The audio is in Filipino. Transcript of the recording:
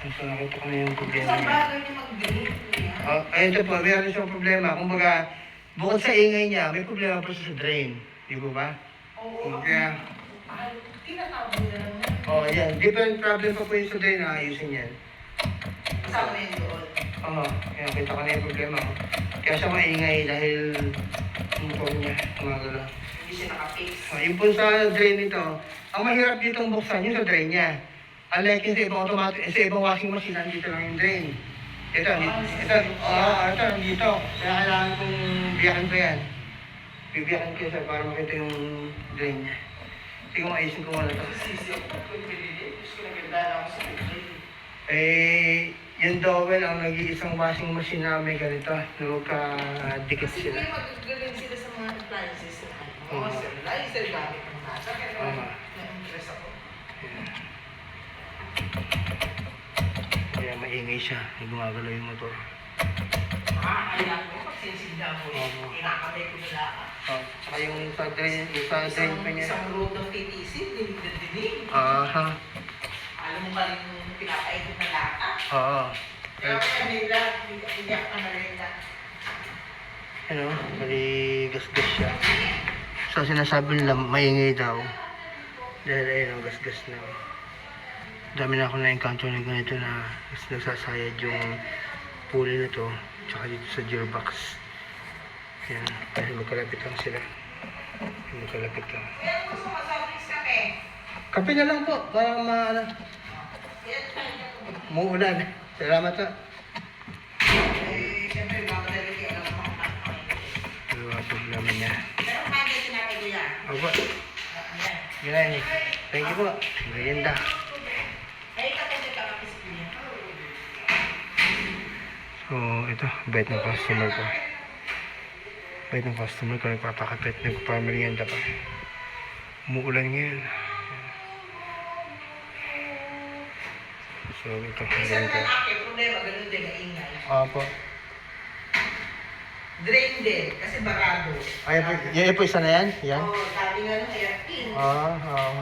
So, nakita ko na yung problema Saan niya. ba niya mag-drink? Ayun siya po, meron siyang problema. Kumbaga, bukod sa ingay niya, may problema pa siya sa drain. Di po ba? Oo. Kaya, Tinatawag nila lang yan. yan. Different problem pa po yung sa drain na ayusin yan. Kasama yun doon. Kaya kita ko na yung problema ko. Kaya siya maingay dahil yung phone niya, gumagalaw. Hindi siya nakafix. Yung po sa drain nito, ang mahirap ditong buksan yung sa drain niya. Unlike yung sa ibang automatic, sa ibang washing machine, nandito lang yung drain. Ito, nandito. Kaya kailangan kong biyakan pa yan. Bibiyakan ko siya para makita yung drain niya. Sige mo, ayusin ko muna ito. Sisi ako. Kung pinili, gusto ko nagandaan ako sa pinili. Yung dowel ang nag-iisang washing machine namin ganito. Nagka-dikit Kasi sila. may magagaling sila sa mga appliances na Oo. mga sterilizer gamit ng nasa. Kaya Oo. na-impress ako. Kaya maingay siya. Gumagalaw yung motor. Nakakaya ko, pag sinsigla mo, Oo. inakamay ko nila. Saka yung sa drain pa niya. Isang road ng TTC, dinig. Aha. Alam mo ba yung pinapaikot na lata? Oo. Kaya kaya nila, hindi ako na nila. Ano, bali gas-gas siya. So sinasabi nila maingay daw. Dahil ayun ang gas-gas na. Dami na ako na-encounter na ganito na nagsasayad yung pulley na to. Tsaka dito sa gearbox. Yan, dahil magkalapit lang sila. Magkalapit lang. Kaya gusto mo sa office kape? Kape na lang po, para ano, muulan. Salamat po. Siyempre, mamadali kayo alam mo. Ano ang problema niya? Pero kumagay sinabi ko yan. Opo, Ayan. yan. Thank you po. Merienda. Ay, kapag ka office ko yan. So, ito, bait ng customer ko. Bait ng customer ko, nagpapakapit, nagpapamerienda pa. Umuulan ngayon. So, ito, Minsan ganito. naman ako, problema, ganun din, maingay. Opo. Drain din, kasi barado. Ay, yan po isa na yan? Yan? Oo, sabi nga nung kaya pin. Oo.